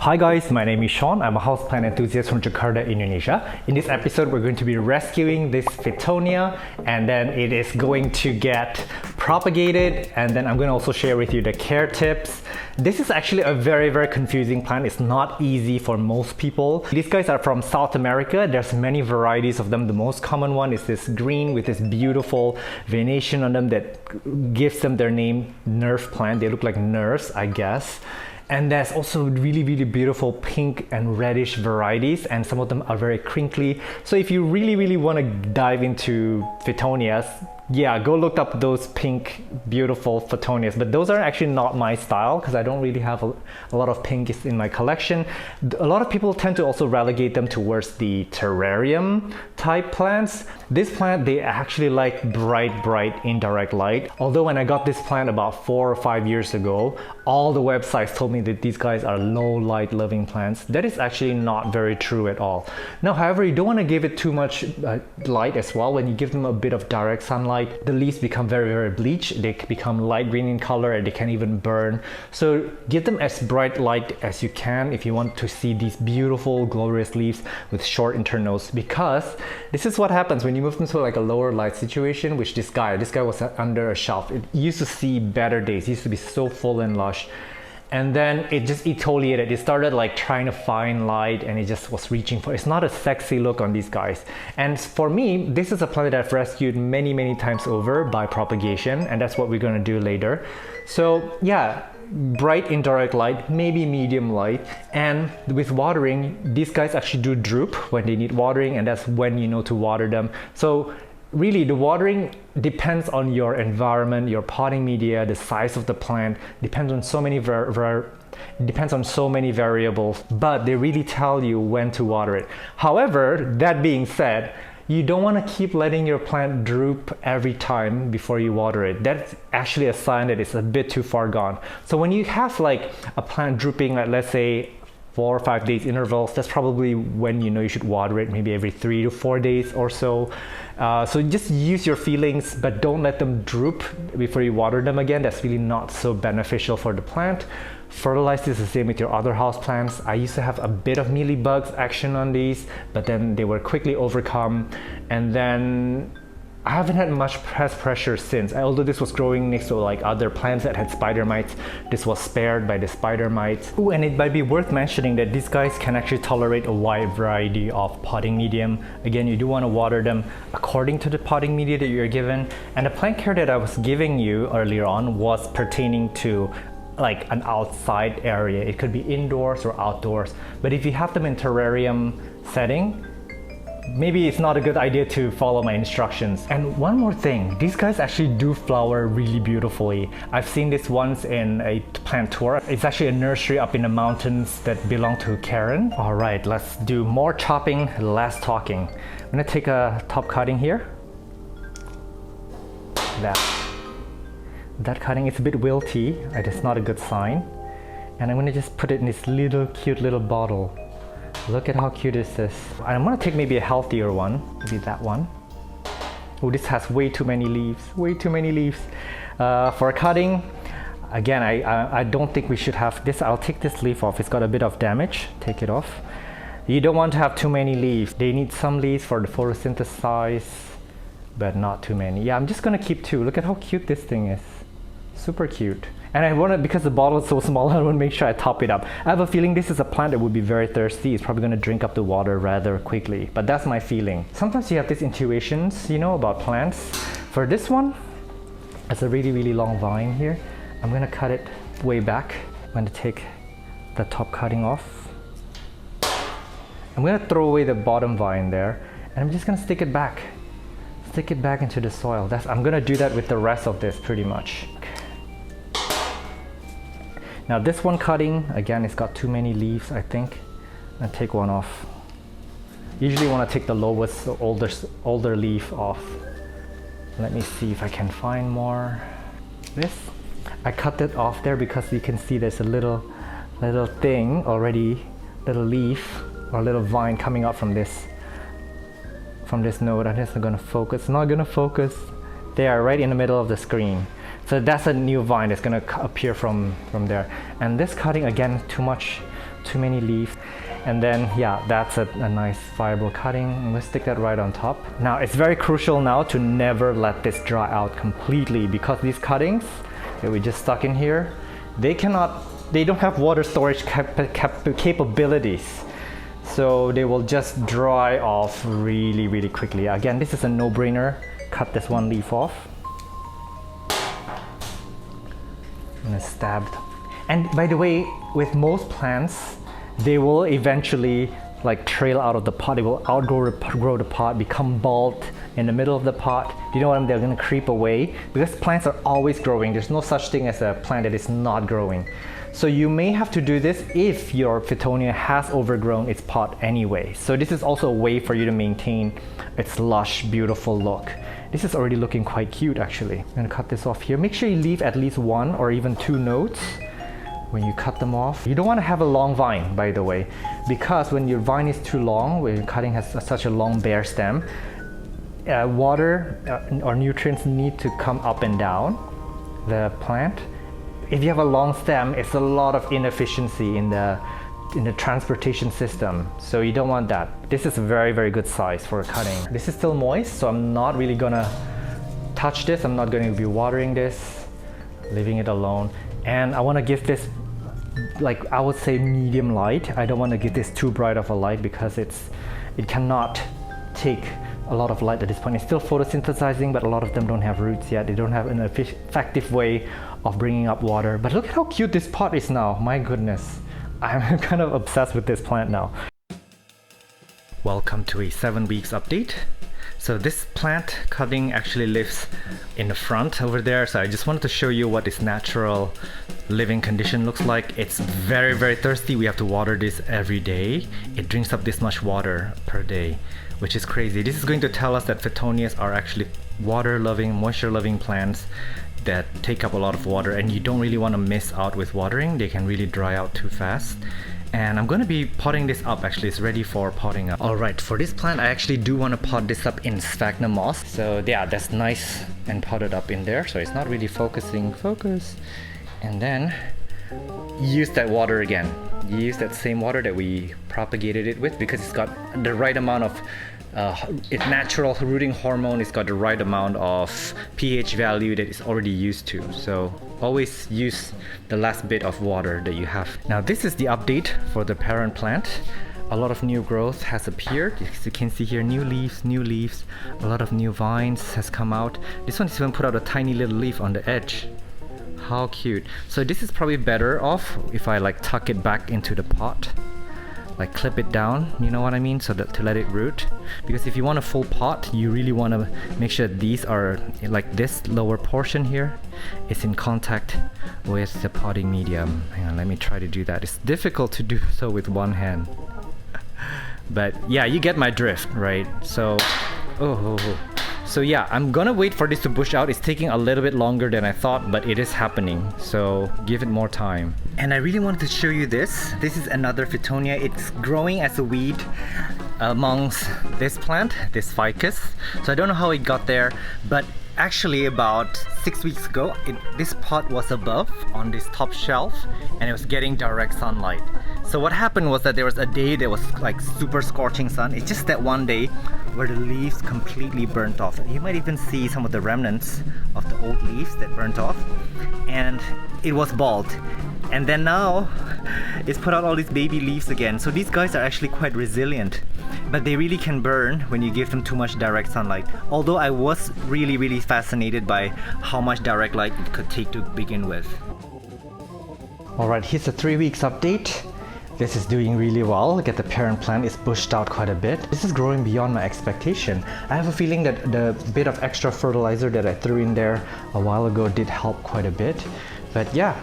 Hi guys, my name is Sean. I'm a houseplant enthusiast from Jakarta, Indonesia. In this episode, we're going to be rescuing this Fittonia, and then it is going to get propagated, and then I'm going to also share with you the care tips. This is actually a very confusing plant. It's not easy for most people. These guys are from South America. There's many varieties of them. The most common one is this green with this beautiful venation on them that gives them their name, nerve plant. They look like nerves, I guess. And there's also really beautiful pink and reddish varieties, and some of them are very crinkly. So if you really want to dive into Fittonias, yeah, go look up those pink beautiful Fittonias. But those are actually not my style because I don't really have a lot of pinks in my collection. A lot of people tend to also relegate them towards the terrarium type plants. This plant, they actually like bright indirect light. Although when I got this plant about 4 or 5 years ago, all the websites told me that these guys are low light loving plants. That is actually not very true at all. Now, however, you don't want to give it too much light as well. When you give them a bit of direct sunlight, the leaves become very bleached. They become light green in color and they can even burn. So give them as bright light as you can if you want to see these beautiful glorious leaves with short internals, because this is what happens when you move them to like a lower light situation, which this guy was under a shelf. It used to see better days. It used to be so full and lush. And then it just exfoliated. It started like trying to find light, and it just was reaching for. It's not a sexy look on these guys. And for me, this is a plant that I've rescued many times over by propagation, and that's what we're gonna do later. So yeah, bright indirect light, maybe medium light, and with watering, these guys actually do droop when they need watering, and that's when you know to water them. So really, the watering depends on your environment, your potting media, the size of the plant, depends on so many variables, but they really tell you when to water it. However, that being said, you don't want to keep letting your plant droop every time before you water it. That's actually a sign that it's a bit too far gone. So when you have like a plant drooping at, let's say, 4 or 5 days intervals, that's probably when you know you should water it, maybe every 3 to 4 days or so. So just use your feelings, but don't let them droop before you water them again. That's really not so beneficial for the plant. Fertilize is the same with your other house plants. I used to have a bit of mealybugs action on these, but then they were quickly overcome. And then I haven't had much pest pressure since. Although this was growing next to like other plants that had spider mites, this was spared by the spider mites. Ooh, and it might be worth mentioning that these guys can actually tolerate a wide variety of potting medium. Again, you do want to water them according to the potting media that you're given. And the plant care that I was giving you earlier on was pertaining to like an outside area. It could be indoors or outdoors. But if you have them in terrarium setting, maybe it's not a good idea to follow my instructions. And one more thing, these guys actually do flower really beautifully. I've seen this once in a plant tour. It's actually a nursery up in the mountains that belong to Karen. All right, let's do more chopping, less talking. I'm gonna take a top cutting here. That cutting is a bit wilty. It's not a good sign. And I'm gonna just put it in this little cute little bottle. Look at how cute is this. I'm gonna take maybe a healthier one, maybe that one. Oh, this has way too many leaves, for cutting, again, I don't think we should have this. I'll take this leaf off. It's got a bit of damage. Take it off. You don't want to have too many leaves. They need some leaves for the photosynthesis, but not too many. Yeah, I'm just gonna keep 2. Look at how cute this thing is. Super cute. And I want to, because the bottle is so small, I want to make sure I top it up. I have a feeling this is a plant that would be very thirsty. It's probably going to drink up the water rather quickly, but that's my feeling. Sometimes you have these intuitions, you know, about plants. For this one, it's a really long vine here. I'm going to cut it way back. I'm going to take the top cutting off. I'm going to throw away the bottom vine there, and I'm just going to stick it back into the soil. I'm going to do that with the rest of this pretty much. Now this one cutting, again, it's got too many leaves, I think. I'll take one off. Usually want to take the lowest, older leaf off. Let me see if I can find more. I cut it off there because you can see there's a little thing already, little leaf or little vine coming up from this node. I'm just not gonna focus. They are right in the middle of the screen. So that's a new vine that's going to appear from there. And this cutting, again, too much too many leaves. And then, yeah, that's a nice viable cutting. I'm gonna stick that right on top. Now, it's very crucial now to never let this dry out completely, because these cuttings that we just stuck in here, they don't have water storage capabilities. So they will just dry off really, really quickly. Again, this is a no-brainer. Cut this one leaf off. I'm gonna stab. And by the way, with most plants, they will eventually like trail out of the pot. They will outgrow the pot, become bald in the middle of the pot. Do you know what I mean? They're gonna creep away because plants are always growing. There's no such thing as a plant that is not growing. So you may have to do this if your Fittonia has overgrown its pot anyway. So this is also a way for you to maintain its lush, beautiful look. This is already looking quite cute actually. I'm gonna cut this off here. Make sure you leave at least one or even two nodes when you cut them off. You don't want to have a long vine, by the way, because when your vine is too long, when your cutting has such a long bare stem, water or nutrients need to come up and down the plant. If you have a long stem, it's a lot of inefficiency in the transportation system, so you don't want that. This is a very, very good size for cutting. This is still moist, so I'm not really gonna touch this. I'm not going to be watering this, leaving it alone. And I want to give this, like, I would say medium light. I don't want to give this too bright of a light because it cannot take a lot of light at this point. It's still photosynthesizing, but a lot of them don't have roots yet. They don't have an effective way of bringing up water. But look at how cute this pot is now. My goodness. I'm kind of obsessed with this plant now. Welcome to a 7 weeks update. So this plant cutting actually lives in the front over there. So I just wanted to show you what its natural living condition looks like. It's very, very thirsty. We have to water this every day. It drinks up this much water per day, which is crazy. This is going to tell us that Fittonias are actually water-loving, moisture-loving plants that take up a lot of water, and you don't really want to miss out with watering. They can really dry out too fast. And I'm going to be potting this up. Actually, it's ready for potting up. Alright, for this plant I actually do want to pot this up in sphagnum moss. So yeah, that's nice and potted up in there, so it's not really focusing. Focus. And then use that water again. Use that same water that we propagated it with, because it's got the right amount of its natural rooting hormone. It's got the right amount of pH value that it's already used to. So always use the last bit of water that you have. Now this is the update for the parent plant. A lot of new growth has appeared. As you can see here, new leaves, a lot of new vines has come out. This one is even put out a tiny little leaf on the edge. How cute. So this is probably better off if I like tuck it back into the pot, like clip it down, you know what I mean, so that to let it root. Because if you want a full pot, you really want to make sure that these are, like this lower portion here is in contact with the potting medium. Hang on, let me try to do that. It's difficult to do so with one hand. But yeah, you get my drift, right? So, so yeah, I'm gonna wait for this to bush out. It's taking a little bit longer than I thought, but it is happening. So give it more time. And I really wanted to show you this. This is another Fittonia. It's growing as a weed amongst this plant, this ficus. So I don't know how it got there, but actually about 6 weeks ago, this pot was above on this top shelf and it was getting direct sunlight. So what happened was that there was a day that was like super scorching sun. It's just that one day where the leaves completely burnt off. You might even see some of the remnants of the old leaves that burnt off, and it was bald. And then now it's put out all these baby leaves again. So these guys are actually quite resilient, but they really can burn when you give them too much direct sunlight. Although I was really fascinated by how much direct light it could take to begin with. Alright, here's a 3 weeks update. This is doing really well. Look at the parent plant, it's bushed out quite a bit. This is growing beyond my expectation. I have a feeling that the bit of extra fertilizer that I threw in there a while ago did help quite a bit. But yeah,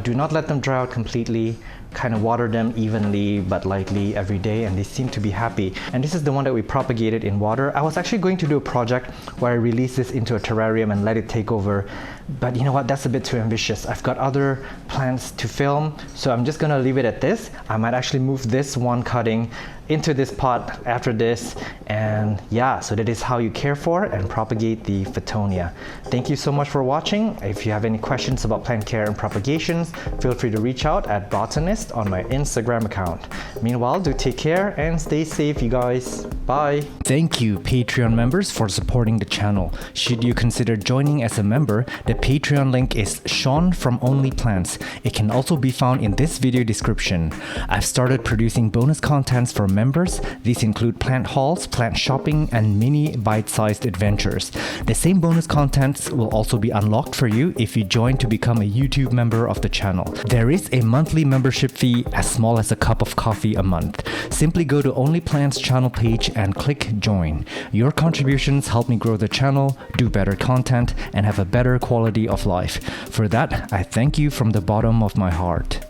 do not let them dry out completely. Kind of water them evenly but lightly every day, and they seem to be happy. And this is the one that we propagated in water. I was actually going to do a project where I release this into a terrarium and let it take over But you know what, that's a bit too ambitious. I've got other plants to film, so I'm just gonna leave it at this. I might actually move this one cutting into this pot after this, and yeah, so that is how you care for and propagate the Fittonia. Thank you so much for watching. If you have any questions about plant care and propagations, feel free to reach out at botanist on my Instagram account. Meanwhile, do take care and stay safe, you guys. Bye. Thank you, Patreon members, for supporting the channel. Should you consider joining as a member, the Patreon link is Sean from Only Plants. It can also be found in this video description. I've started producing bonus contents for members. These include plant hauls, plant shopping, and mini bite-sized adventures. The same bonus contents will also be unlocked for you if you join to become a YouTube member of the channel. There is a monthly membership fee as small as a cup of coffee a month. Simply go to Only Plants channel page and click join. Your contributions help me grow the channel, do better content, and have a better quality of life. For that, I thank you from the bottom of my heart.